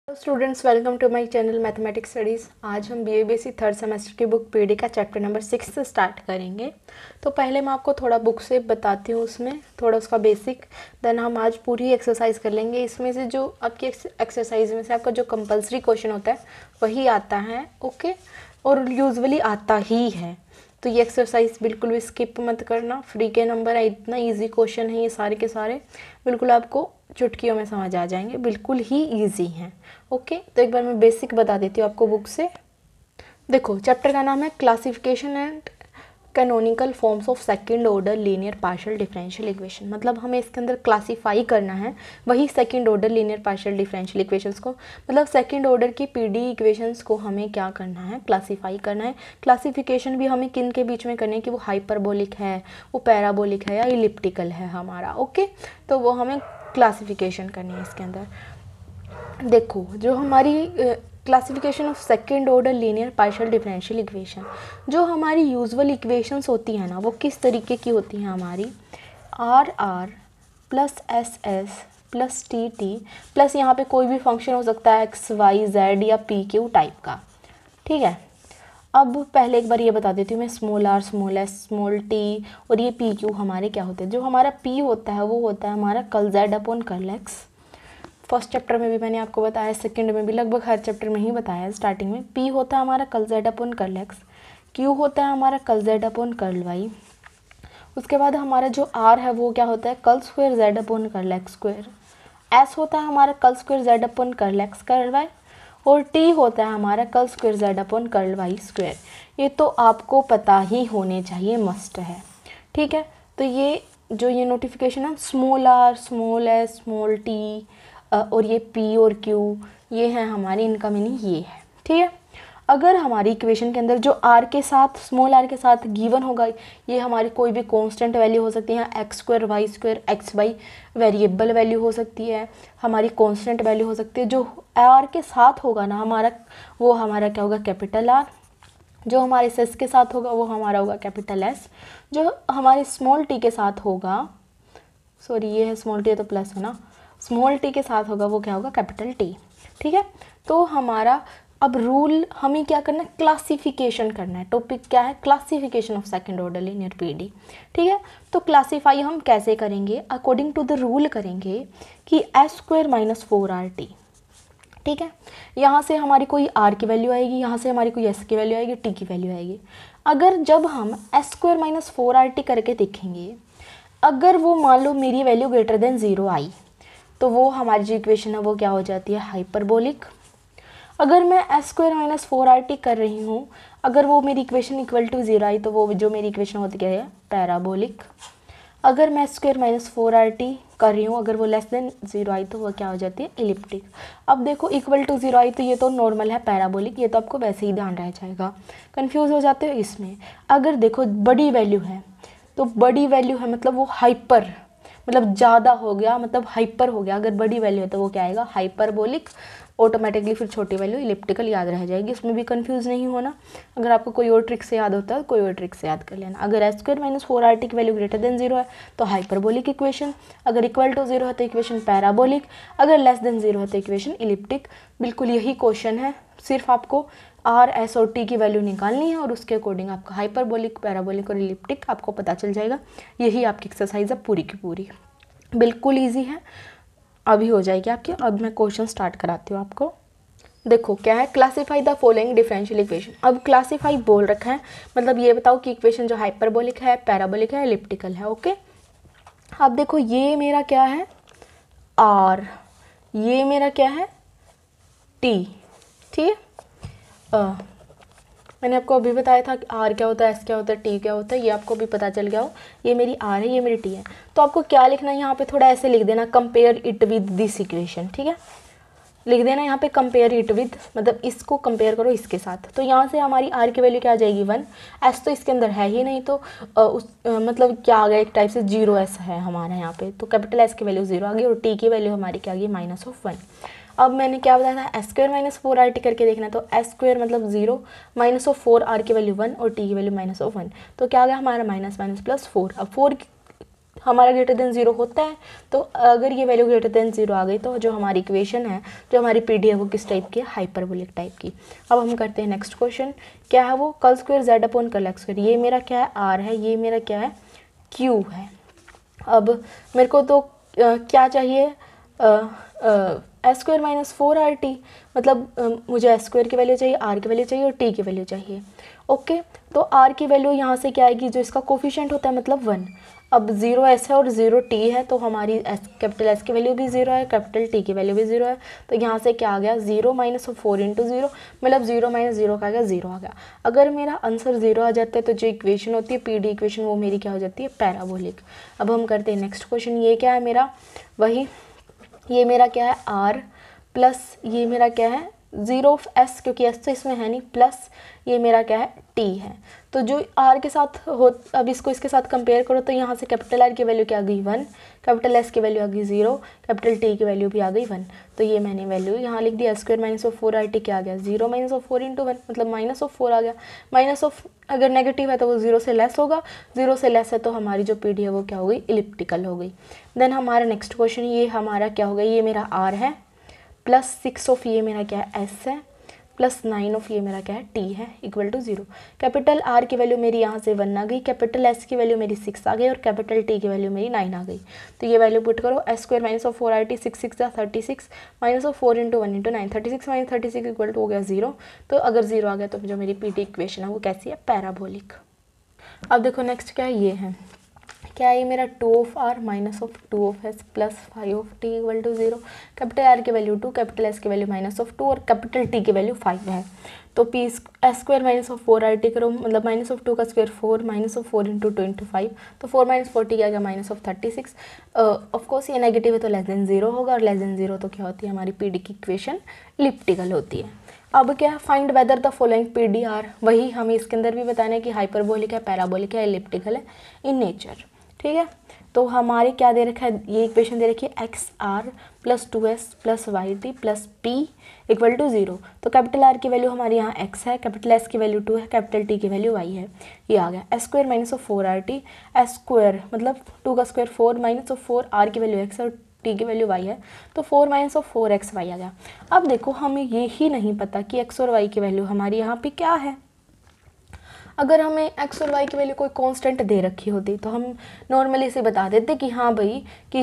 Students, welcome to my channel mathematics studies. आज हम BA-BSc third semester की book PD का चैप्टर नंबर 6 से स्टार्ट करेंगे। तो पहले मैं आपको थोड़ा बुक से बताती हूँ, उसमें थोड़ा उसका बेसिक, देन हम आज पूरी एक्सरसाइज कर लेंगे। इसमें से जो आपकी एक्सरसाइज में से आपका जो कंपलसरी क्वेश्चन होता है वही आता है, ओके, और यूजुअली आता ही है। तो ये एक्सरसाइज बिल्कुल भी स्किप मत करना, फ्री के नंबर है, इतना इजी क्वेश्चन है ये सारे के सारे, बिल्कुल आपको चुटकियों में समझ आ जाएंगे, बिल्कुल ही इजी हैं। ओके, तो एक बार मैं बेसिक बता देती हूँ आपको बुक से। देखो, चैप्टर का नाम है classification and canonical forms of second order linear partial differential equation. मतलब हमें इसके अंदर क्लासीफाई करना है वही second order linear partial differential equations को, मतलब सेकंड ऑर्डर की पीडी इक्वेशंस को हमें क्या करना है, क्लासीफाई करना है। क्लासिफिकेशन भी हमें किन के बीच में करनी है कि वो हाइपरबोलिक है, वो पैराबोलिक है या इलिप्टिकल है हमारा, ओके। तो वो हमें क्लासिफिकेशन करनी है इसके अंदर। देखो, जो हमारी classification of second order linear partial differential equation, जो हमारी यूजुअल इक्वेशंस होती हैं ना, वो किस तरीके की होती हैं हमारी, R R plus S S plus T T plus यहाँ पे कोई भी फंक्शन हो सकता है एक्स वाई जेड या पी क्यू टाइप का, ठीक है। अब पहले एक बार ये बता देती हूँ मैं, small R, small S, small T और ये पी क्यू हमारे क्या होते हैं। जो हमारा पी होता है वो होता है हमारा curl Z upon curl x. First chapter में भी मैंने आपको बताया, सेकंड में भी लगभग हर चैप्टर में ही बताया है। स्टार्टिंग में पी होता है हमारा curl Z upon curl X, Q होता है हमारा curl Z upon curl Y. उसके बाद हमारा जो आर है वो क्या होता है, curl square Z upon curl X square. S होता है हमारा curl square Z upon curl X curl Y, और टी होता है हमारा curl square Z upon curl Y square. ये तो आपको पता ही होने चाहिए, मस्ट है, ठीक है। तो ये जो ये नोटिफिकेशन है, small R, small S, small T और ये पी और क्यू, ये है हमारी, इनका मीनिंग ये है, ठीक है। अगर हमारी इक्वेशन के अंदर जो आर के साथ, स्मॉल आर के साथ गिवन होगा, ये हमारी कोई भी कांस्टेंट वैल्यू हो सकती है, X square Y square, X Y variable value हो सकती है, हमारी कांस्टेंट वैल्यू हो सकती है। जो आर के साथ होगा ना हमारा, वो हमारा क्या होगा, कैपिटल आर। जो हमारे एस के साथ होगा वो हमारा होगा कैपिटल एस। जो हमारे स्मॉल टी के साथ होगा, सॉरी ये है स्मॉल टी, तो प्लस है ना, स्मॉल टी के साथ होगा वो क्या होगा, कैपिटल टी, ठीक है। तो हमारा अब रूल हमें क्या करना है, क्लासिफिकेशन करना है। टॉपिक क्या है, classification of second order linear PD, ठीक है। तो क्लासीफाई हम कैसे करेंगे, अकॉर्डिंग टू द रूल करेंगे कि एस स्क्वायर माइनस 4RT, ठीक है। यहाँ से हमारी कोई आर की वैल्यू आएगी, यहाँ से हमारी कोई एस की वैल्यू आएगी, टी की वैल्यू आएगी। अगर जब हम एस स्क्वायर माइनस 4RT करके देखेंगे, अगर वो मान लो मेरी वैल्यू ग्रेटर देन 0 आई, तो वो हमारी जो इक्वेशन है वो क्या हो जाती है, हाइपरबोलिक। अगर मैं एस स्क्वायर माइनस 4RT कर रही हूँ, अगर वो मेरी इक्वेशन इक्वल टू 0 आई, तो वो जो मेरी इक्वेशन होती क्या है, पैराबोलिक। अगर मैं एस स्क्वायर माइनस 4RT कर रही हूँ, अगर वो लेस देन 0 आई, तो वो क्या हो जाती है, इलिप्टिक। अब देखो, इक्वल टू 0 आई तो ये तो नॉर्मल है, पैराबोलिक, ये तो आपको वैसे ही ध्यान रह जाएगा। कन्फ्यूज़ हो जाते हो इसमें। अगर देखो बड़ी वैल्यू है, तो बड़ी वैल्यू है मतलब वो हाइपर, मतलब ज़्यादा हो गया, मतलब हाइपर हो गया। अगर बड़ी वैल्यू है तो वो क्या आएगा, हाइपरबोलिक। ऑटोमेटिकली फिर छोटी वैल्यू इलिप्टिकल याद रह जाएगी, इसमें भी कंफ्यूज नहीं होना। अगर आपको कोई और ट्रिक से याद होता है, कोई और ट्रिक से याद कर लेना। अगर एस स्क्वायर माइनस 4RT की वैल्यू ग्रेटर देन 0 है तो हाइपरबोलिक इक्वेशन, अगर इक्वल टू 0 है तो इक्वेशन पैराबोलिक, अगर लेस देन 0 है तो इक्वेशन इलिप्टिक। बिल्कुल यही क्वेश्चन है, सिर्फ आपको आर, एस और टी की वैल्यू निकालनी है और उसके अकॉर्डिंग आपका हाइपरबोलिक, पैराबोलिक और इलिप्टिक आपको पता चल जाएगा। यही आपकी एक्सरसाइज है पूरी की पूरी, बिल्कुल ईजी है, अभी हो जाएगी आपकी। अब मैं क्वेश्चन स्टार्ट कराती हूँ आपको। देखो क्या है, classify the following differential equation. अब क्लासीफाई बोल रखा है, मतलब ये बताओ कि इक्वेशन जो हाइपरबोलिक है, पैराबोलिक है, इलिप्टिकल है, ओके। अब देखो, ये मेरा क्या है, आर, ये मेरा क्या है, टी, ठीक है। मैंने आपको अभी बताया था कि आर क्या होता है, एस क्या होता है, टी क्या होता है, ये आपको भी पता चल गया हो। ये मेरी आर है, ये मेरी टी है। तो आपको क्या लिखना है यहाँ पे, थोड़ा ऐसे लिख देना, compare it with this equation, ठीक है। लिख देना यहाँ पे कंपेयर इट विद, मतलब इसको कंपेयर करो इसके साथ। तो यहाँ से हमारी आर की वैल्यू क्या आ जाएगी, 1। एस तो इसके अंदर है ही नहीं, तो मतलब क्या आ गया, एक टाइप से 0s है हमारा यहाँ पे, तो कैपिटल एस की वैल्यू 0 आ गई, और टी की वैल्यू हमारी क्या आ गई, -1। अब मैंने क्या बताया था, एस स्क्वायर माइनस 4RT करके देखना, तो एस स्क्वायर मतलब 0, -4R की वैल्यू 1 और टी की वैल्यू -1, तो क्या आ गया हमारा माइनस माइनस प्लस 4। अब 4 हमारा ग्रेटर देन 0 होता है। तो अगर ये वैल्यू ग्रेटर देन 0 आ गई तो जो हमारी इक्वेशन है, जो हमारी पीडी है, वो किस टाइप की है? हाइपरबोलिक टाइप की। अब हम करते हैं नेक्स्ट क्वेश्चन। क्या है वो? Curl square Z upon curl X square. ये मेरा क्या है? आर है। ये मेरा क्या है? क्यू है। अब मेरे को तो क्या चाहिए? एस स्क्वायर माइनस 4RT, मतलब मुझे एस स्क्वायर की वैल्यू चाहिए, आर की वैल्यू चाहिए और टी की वैल्यू चाहिए। ओके, तो आर की वैल्यू यहाँ से क्या आएगी? जो इसका कोफिशिएंट होता है, मतलब 1। अब 0 एस है और 0 टी है, तो हमारी एस, कैपिटल एस की वैल्यू भी 0 है, कैपिटल टी की वैल्यू भी 0 है। तो यहाँ से क्या आ गया? 0 माइनस 4 इंटू 0, मतलब 0 माइनस 0 का आ गया 0 आ गया। अगर मेरा आंसर 0 आ जाता है तो जो इक्वेशन होती है पीडी इक्वेशन, वो मेरी क्या हो जाती है? पैराबोलिक। अब हम करते हैं नेक्स्ट क्वेश्चन। ये क्या है मेरा? वही, ये मेरा क्या है? आर प्लस ये मेरा क्या है? 0 ऑफ एस, क्योंकि एस तो इसमें है नहीं, प्लस ये मेरा क्या है? टी है। तो जो आर के साथ हो, अब इसको इसके साथ कंपेयर करो तो यहाँ से कैपिटल आर की वैल्यू क्या आ गई? 1, कैपिटल एस की वैल्यू आ गई 0, कैपिटल टी की वैल्यू भी आ गई 1। तो ये मैंने वैल्यू यहाँ लिख दिया। स्क्वायर माइनस ऑफ 4RT क्या आ गया? 0 माइनस ऑफ 4 इंटू 1, मतलब माइनस ऑफ 4 आ गया। माइनस ऑफ अगर नेगेटिव है तो वो 0 से लेस होगा, 0 से लेस है तो हमारी जो पीडी है वो क्या हो गई? इलिप्टिकल हो गई। देन हमारा नेक्स्ट क्वेश्चन, ये हमारा क्या हो गया? ये मेरा आर है, प्लस 6 ऑफ ये मेरा क्या है? एस है, प्लस 9 ऑफ ये मेरा क्या है? टी है, इक्वल टू 0। कैपिटल आर की वैल्यू मेरी यहाँ से 1 आ गई, कैपिटल एस की वैल्यू मेरी 6 आ गई और कैपिटल टी की वैल्यू मेरी 9 आ गई। तो ये वैल्यू पुट करो। S square minus of 4RT, 6 6 36, minus of 4 into 1 into 9, 36 minus 36 equal to हो गया 0। तो अगर 0 आ गया तो जो मेरी पीडी इक्वेशन है वो कैसी है? पैराबोलिक। अब देखो नेक्स्ट क्या है? ये है क्या है? ये मेरा 2 of R minus of 2 of S plus 5 of T equal to 0। Capital R की वैल्यू 2, कैपिटल एस की वैल्यू माइनस ऑफ 2 और कैपिटल टी की वैल्यू 5 है। तो P S square minus of 4RT करो, मतलब माइनस ऑफ 2 का square 4, minus of 4 into 2 into 5, तो 4 माइनस 40 क्या गया? Minus of 36। ऑफकोर्स ये नेगेटिव है तो लेस देन 0 होगा, और लेस देन 0 तो क्या होती है? हमारी पीडी की इक्वेशन इलिप्टिकल होती है। अब क्या है? Find whether the following PD are. वही हमें इसके अंदर भी बताना है कि हाइपरबोलिक है, पैराबोलिक है, इलिप्टिकल है इन नेचर। ठीक है, तो हमारे क्या दे रखा है? ये इक्वेशन दे रखी है X R plus 2s plus Y T plus P equal to 0। तो कैपिटल आर की वैल्यू हमारे यहाँ x है, कैपिटल एस की वैल्यू 2 है, कैपिटल टी की वैल्यू y है। ये आ गया S square minus of 4RT, S square मतलब 2 का स्क्वायर 4, माइनस ऑफ 4, आर की वैल्यू x है और टी की वैल्यू y है, तो 4 माइनस ऑफ 4xy आ गया। अब देखो हमें ये ही नहीं पता कि x और y की वैल्यू हमारी यहाँ पे क्या है। अगर हमें x और y की वैल्यू कोई कांस्टेंट दे रखी होती तो हम नॉर्मली इसे बता देते कि हाँ भाई कि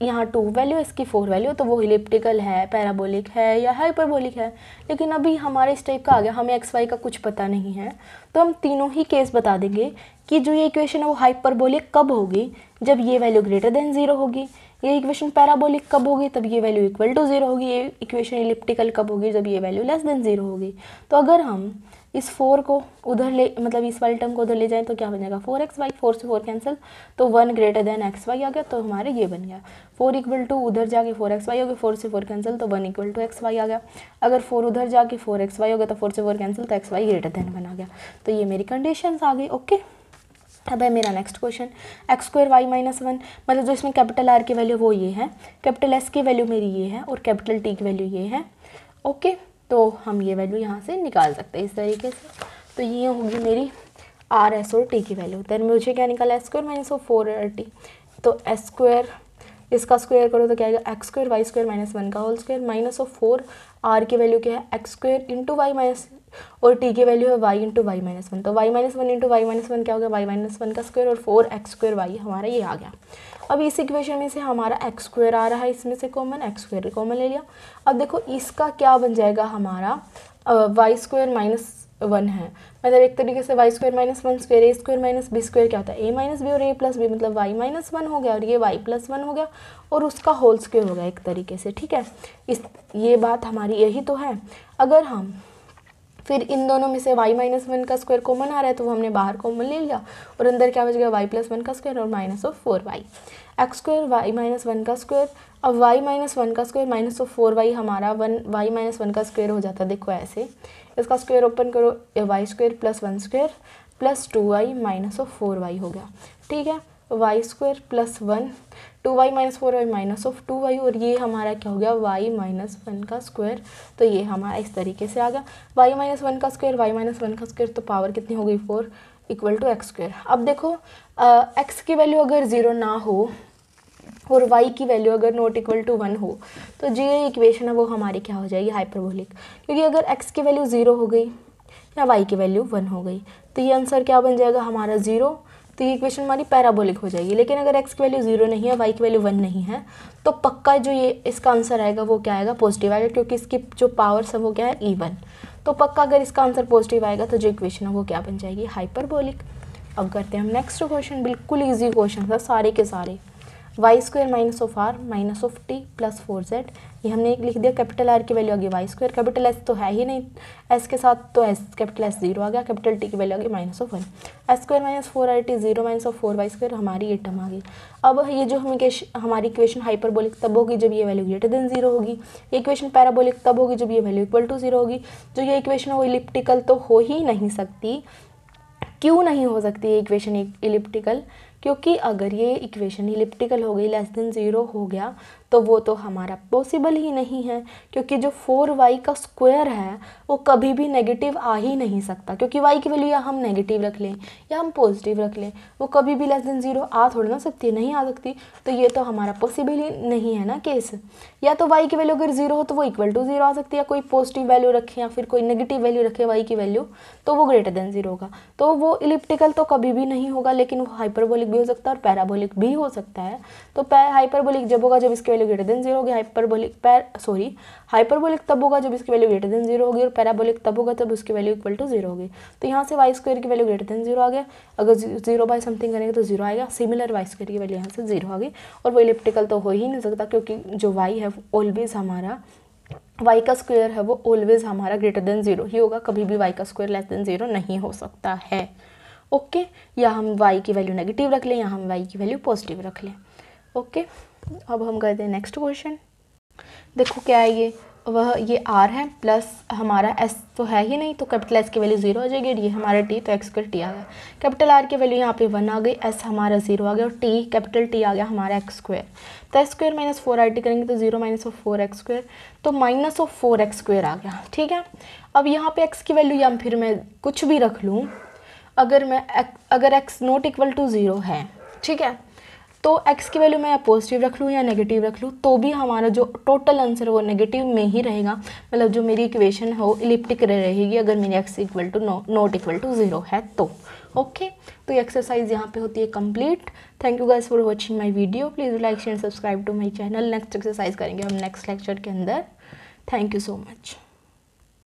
यहाँ 2 वैल्यू, इसकी 4 वैल्यू, तो वो इलिप्टिकल है, पैराबोलिक है या हाइपरबोलिक है। लेकिन अभी हमारे इस टाइप का आ गया, हमें x y का कुछ पता नहीं है, तो हम तीनों ही केस बता देंगे कि जो ये इक्वेशन है वो हाइपरबोलिक कब होगी? जब ये वैल्यू ग्रेटर देन 0 होगी। ये इक्वेशन पैराबोलिक कब होगी? तब ये वैल्यू इक्वल टू 0 होगी। ये इक्वेशन इलिप्टिकल कब होगी? जब ये वैल्यू लेस देन 0 होगी। तो अगर हम इस 4 को उधर ले, मतलब इस वाले टर्म को उधर ले जाएं तो क्या बन जाएगा? 4xy, 4 से 4 कैंसिल, तो 1 ग्रेटर देन xy आ गया, तो हमारे ये बन गया 4 इक्वल टू उधर जाके 4xy हो गया, 4 से 4 कैंसिल, तो 1 इक्वल टू xy आ गया। अगर 4 उधर जाके 4xy हो गया तो 4 से 4 कैंसिल, तो xy ग्रेटर देन 1 आ गया। तो ये मेरी कंडीशंस आ गई। ओके, अब है मेरा next question, X square Y minus 1, मतलब जो इसमें कैपिटल आर की वैल्यू वो ये है, कैपिटल एस की वैल्यू मेरी ये है और कैपिटल टी की वैल्यू ये है। ओके, तो हम ये वैल्यू यहाँ से निकाल सकते हैं इस तरीके से। तो ये होगी मेरी आर एस और टी की वैल्यू। देन मुझे क्या निकाला? S square minus of 4RT, तो एस स्क्वायर इसका स्क्वायर करो तो क्या आएगा? X square Y square minus 1 का whole square, minus of 4, R की वैल्यू क्या है? X square into Y minus, और टी की वैल्यू है वाई इंटू वाई माइनस 1, तो Y minus 1 into Y minus 1 क्या हो गया? वाई माइनस 1 का स्क्वायर, और 4x स्क्वायर वाई हमारा ये आ गया। अब इस इक्वेशन में से हमारा एक्स स्क्वायर आ रहा है, इसमें से कॉमन, एक्स स्क्वायर कॉमन ले लिया। अब देखो इसका क्या बन जाएगा? हमारा वाई स्क्वायर माइनस 1 है, मतलब एक तरीके से वाई स्क्वायर माइनस 1 स्क्वायर, ए स्क्वायर माइनस बी स्क्वायर क्या होता है? ए माइनस बी, और ए प्लस बी, मतलब वाई माइनस 1 हो गया, और ये वाई प्लस 1 हो गया, और उसका होल स्क्वायर हो गया एक तरीके से। ठीक है, ये बात हमारी यही तो है। अगर हम फिर इन दोनों में से y माइनस 1 का स्क्वायर कॉमन आ रहा है तो वो हमने बाहर कॉमन ले लिया, और अंदर क्या बच गया? y प्लस 1 का स्क्वायर और minus of 4y, X square Y minus 1 का स्क्वायर। अब y माइनस 1 का स्क्वायर माइनस ऑफ 4y हमारा y माइनस 1 का स्क्वायर हो जाता है। देखो ऐसे, इसका स्क्वायर ओपन करो, y square plus 1 square plus 2y minus of 4y हो गया। ठीक है, Y square plus 1, 2y minus 4y minus of 2y, और ये हमारा क्या हो गया? y माइनस 1 का स्क्वायर। तो ये हमारा इस तरीके से आ गया y माइनस 1 का स्क्वायर, y माइनस 1 का स्क्वायर, तो पावर कितनी हो गई? 4, इक्वल टू एक्स स्क्वायर। अब देखो एक्स की वैल्यू अगर 0 ना हो और y की वैल्यू अगर नॉट इक्वल टू 1 हो तो जो ये इक्वेशन है वो हमारी क्या हो जाएगी, हाइपरबोलिक। क्योंकि अगर x की वैल्यू 0 हो गई या y की वैल्यू 1 हो गई तो ये आंसर क्या बन जाएगा हमारा 0, तो ये इक्वेशन हमारी पैराबोलिक हो जाएगी। लेकिन अगर x की वैल्यू 0 नहीं है, y की वैल्यू 1 नहीं है, तो पक्का जो ये इसका आंसर आएगा वो क्या आएगा, पॉजिटिव आएगा, क्योंकि इसकी जो पावर्स है वो क्या है, इवन। तो पक्का अगर इसका आंसर पॉजिटिव आएगा तो जो इक्वेशन है वो क्या बन जाएगी, हाइपरबोलिक। अब करते हैं हम नेक्स्ट क्वेश्चन, बिल्कुल ईजी क्वेश्चन था सारे के सारे। Y square minus of R minus of T plus 4z, ये हमने एक लिख दिया। कैपिटल आर की वैल्यू आ गई वाई स्क्वायर, कैपिटल एस तो है ही नहीं एस के साथ, तो एस कैपिटल एस 0 आ गया, कैपिटल टी की वैल्यू आ गई minus of 1, S square minus 4r t 0 minus of 4y square, हमारी ये टर्म आ गई। अब ये जो हमारी इक्वेशन हाइपरबोलिक तब होगी जब ये वैल्यू ग्रेटर देन 0 होगी, ये इक्वेशन पैराबोलिक तब होगी जब ये वैल्यू इक्वल टू 0 होगी। जो ये इक्वेशन है वो इलिप्टिकल तो हो ही नहीं सकती। क्यों नहीं हो सकती ये इक्वेशन इलिप्टिकल, क्योंकि अगर ये इक्वेशन इलिप्टिकल हो गई, लेस देन 0 हो गया, तो वो तो हमारा पॉसिबल ही नहीं है। क्योंकि जो 4y का स्क्वायर है वो कभी भी नेगेटिव आ ही नहीं सकता, क्योंकि y की वैल्यू या हम नेगेटिव रख लें या हम पॉजिटिव रख लें, वो कभी भी लेस देन 0 आ थोड़ी ना सकती है, नहीं आ सकती। तो ये तो हमारा पॉसिबल ही नहीं है ना केस। या तो y की वैल्यू अगर 0 हो तो वो इक्वल टू 0 आ सकती है, या कोई पॉजिटिव वैल्यू रखे या फिर कोई नेगेटिव वैल्यू रखे y की वैल्यू, तो वो ग्रेटर देन 0 होगा। तो वो इलिप्टिकल तो कभी भी नहीं होगा, लेकिन वो हाइपरबोलिक भी हो सकता है और पैराबोलिक भी हो सकता है। तो हाइपरबोलिक जब होगा जब इसकी वैल्यू ग्रेटर देन 0 होगी, हाइपरबोलिक तब होगा जब इसकी वैल्यू ग्रेटर देन 0 होगी, और पैराबोलिक तब होगा तब उसकी वैल्यू इक्वल टू 0 होगी। तो यहाँ से वाई स्क्वायर की वैल्यू ग्रेटर देन 0 आ गया, अगर 0 बाय समथिंग करेंगे तो 0 आएगा, सिमिलर वाई स्क्वायर की वैल्यू यहाँ से 0 आ गई। और वो इलिप्टिकल तो हो ही नहीं सकता, क्योंकि जो वाई है वो ऑलवेज हमारा y का स्क्वायर है वो ऑलवेज हमारा ग्रेटर देन 0 ही होगा, कभी भी y का स्क्वायर लेस देन 0 नहीं हो सकता है। ओके, या हम y की वैल्यू नेगेटिव रख लें या हम y की वैल्यू पॉजिटिव रख लें। ओके, अब हम करते हैं नेक्स्ट क्वेश्चन। देखो क्या है ये r है प्लस हमारा s तो है ही नहीं, तो कैपिटल s की वैल्यू 0 हो जाएगी, ये हमारा t, तो x स्क्वायर t आ गया। कैपिटल r की वैल्यू यहाँ पे 1 आ गई, s हमारा 0 आ गया, और t कैपिटल t आ गया हमारा x स्क्वायर। तो s square minus 4r t करेंगे तो 0 माइनस ऑफ 4x स्क्वायर, तो माइनस ऑफ 4x स्क्वायर आ गया। ठीक है, अब यहाँ पे x की वैल्यू या फिर मैं कुछ भी रख लूँ, अगर x नॉट इक्वल टू 0 है, ठीक है, तो x की वैल्यू मैं पॉजिटिव रख लूँ या नेगेटिव रख लूँ, तो भी हमारा जो टोटल आंसर है वो नेगेटिव में ही रहेगा। मतलब जो मेरी इक्वेशन है वो इलिप्टिक रहेगी अगर मेरी x equal to not equal to 0 है तो। ओके, तो ये एक्सरसाइज यहाँ पे होती है complete. Thank you guys for watching my video, please like share subscribe to my channel. Next exercise करेंगे हम नेक्स्ट लेक्चर के अंदर। Thank you so much.